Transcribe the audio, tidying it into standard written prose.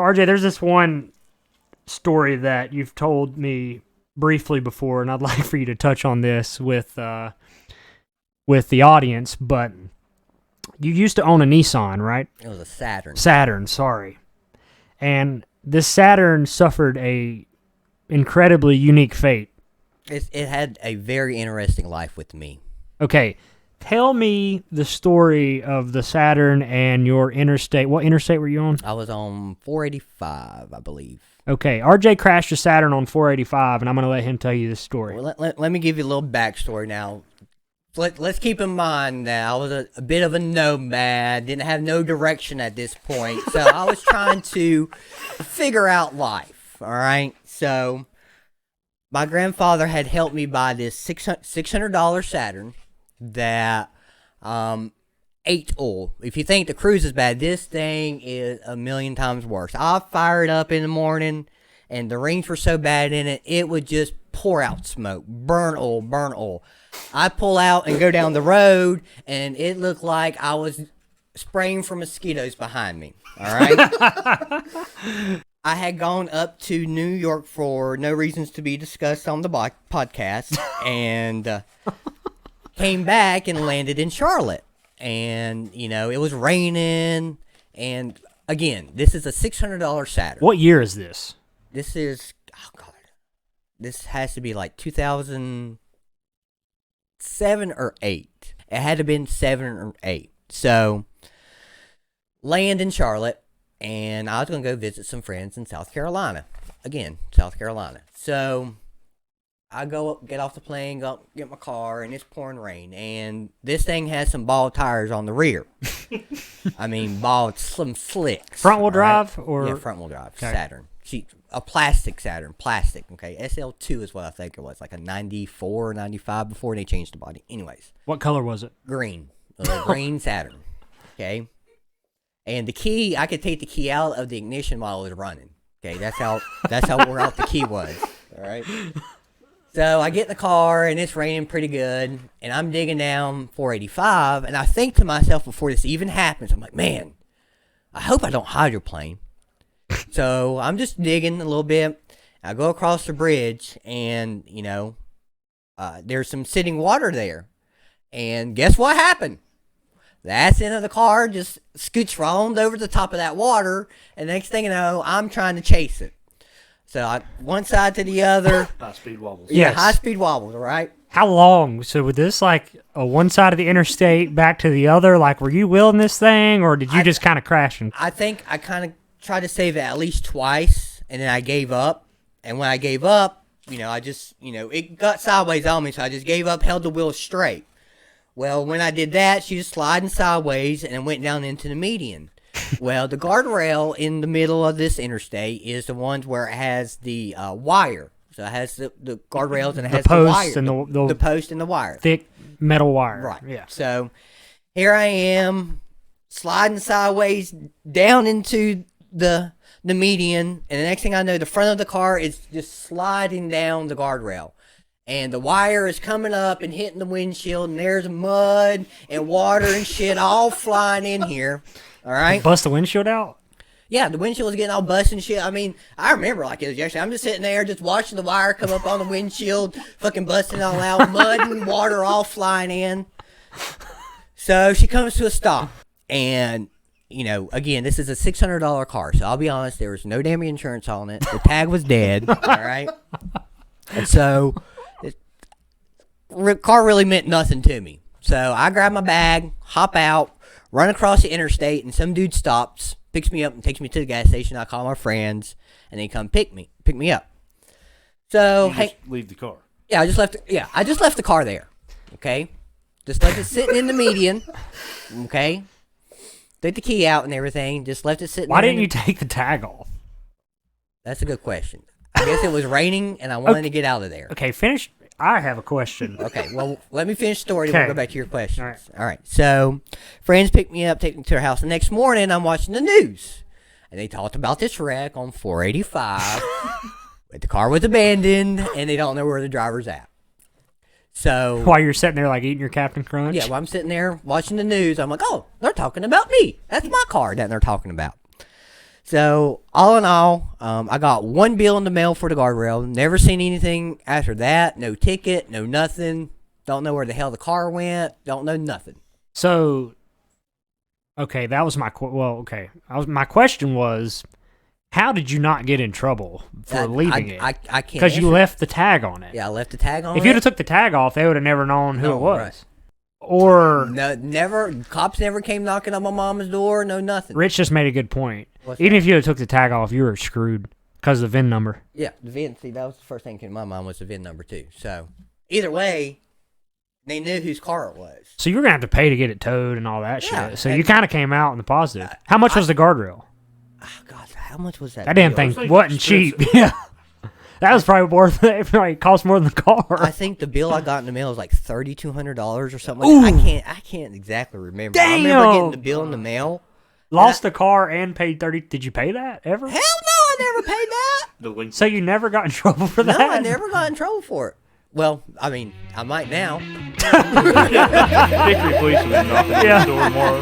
RJ, there's this one story that you've told me briefly before, and I'd like for you to touch on this with the audience, but you used to own a Nissan, right? It was a Saturn. Saturn, sorry. And this Saturn suffered a incredibly unique fate. It had a very interesting life with me. Okay, tell me the story of the Saturn and your interstate. What interstate were you on? I was on 485, I believe. Okay, RJ crashed a Saturn on 485, and I'm going to let him tell you this story. Well, let me give you a little backstory now. Let's keep in mind that I was a bit of a nomad, didn't have no direction at this point, so I was trying to figure out life, all right? So my grandfather had helped me buy this $600 Saturn that ate oil. If you think the cruise is bad, this thing is a million times worse. I fired up in the morning, and the rings were so bad in it, it would just pour out smoke, burn oil. I pull out and go down the road, and it looked like I was spraying for mosquitoes behind me, all right? I had gone up to New York for no reasons to be discussed on the podcast, and came back and landed in Charlotte. And, it was raining, and again, this is a $600 Saturn. What year is this? This is, oh God, this has to be like 2007 or 8. It had to have been 7 or 8. So, land in Charlotte, and I was going to go visit some friends in South Carolina. Again, South Carolina. So, I go up, get off the plane, go up, get my car, and it's pouring rain. And this thing has some ball tires on the rear. I mean, some slicks. Front-wheel drive? Or yeah, front-wheel drive. Okay. Saturn. A plastic Saturn. Plastic, okay? SL2 is what I think it was. Like a 94 or 95 before they changed the body. Anyways. What color was it? Green. A green Saturn. Okay? And the key, I could take the key out of the ignition while I was running. Okay? That's how wore out the key was. All right? So I get in the car, and it's raining pretty good, and I'm digging down 485, and I think to myself before this even happens, I'm like, man, I hope I don't hydroplane. So I'm just digging a little bit. I go across the bridge, and, there's some sitting water there. And guess what happened? The ass end of the car just scoots round over the top of that water, and next thing you know, I'm trying to chase it. So one side to the other. High-speed wobbles. Yeah, Yes. high-speed wobbles, right? How long? So with this, like, a one side of the interstate back to the other, like, were you wheeling this thing, or did you just kind of crashing? I think I kind of tried to save it at least twice, and then I gave up. And when I gave up, I just, it got sideways on me, so I just gave up, held the wheel straight. Well, when I did that, she was sliding sideways, and it went down into the median. Well, the guardrail in the middle of this interstate is the ones where it has the wire. So it has the guardrails, and it has the wire. The post and the wire. Thick metal wire. Right. Yeah. So here I am sliding sideways down into the median, and the next thing I know, the front of the car is just sliding down the guardrail. And the wire is coming up and hitting the windshield, and there's mud and water and shit all flying in here. All right? Bust the windshield out? Yeah, the windshield was getting all busted and shit. I mean, I remember like it was yesterday. I'm just sitting there just watching the wire come up on the windshield, fucking busting all out, mud and water all flying in. So she comes to a stop. And, again, this is a $600 car. So I'll be honest, there was no damn insurance on it. The tag was dead. All right? And so the car really meant nothing to me. So I grab my bag, hop out, run across the interstate, and some dude stops, picks me up, and takes me to the gas station. I call my friends, and they come pick me up. So Just leave the car. Yeah, I just left the car there. Okay, just left it sitting in the median. Okay, took the key out and everything. Just left it sitting. Why there didn't you take the tag off? That's a good question. I guess it was raining, and I wanted to get out of there. Okay, finish. I have a question. Okay, well, let me finish the story, and Okay. we'll go back to your questions. All All right, so friends picked me up, take me to their house. The next morning, I'm watching the news, and they talked about this wreck on 485. But the car was abandoned, and they don't know where the driver's at. So While you're sitting there, like, eating your Captain Crunch? yeah, while I'm sitting there watching the news, I'm like, oh, they're talking about me. That's my car that they're talking about. So, all in all, I got one bill in the mail for the guardrail. Never seen anything after that. No ticket, no nothing. Don't know where the hell the car went. Don't know nothing. So, okay, that was my my question was, how did you not get in trouble for leaving it? I can't. Because you left the tag on it. Yeah, I left the tag on it. If you'd have took the tag off, they would have never known who it was. Right. Or no, never. Cops never came knocking on my mama's door. No, nothing. Rich just made a good point. What's Even that? if you had took the tag off, you were screwed because of the VIN number. Yeah, the VIN. See, that was the first thing that came to my mind was the VIN number too. So either way, they knew whose car it was. So you were gonna have to pay to get it towed and all that Yeah, shit. So you kind of came out in the positive. How much was the guardrail? Oh God, how much was that? That damn bill? thing wasn't cheap. Yeah, that was probably worth it. It probably cost more than the car. I think the bill I got in the mail was like $3,200 or something. Ooh. Like that. I can't exactly remember. I remember getting the bill in the mail. Lost the car and paid 30. Did you pay that ever? Hell no, I never paid that. So you never got in trouble for that? No, I never got in trouble for it. Well, I mean, I might now. Hickory police will be knocking on the door tomorrow.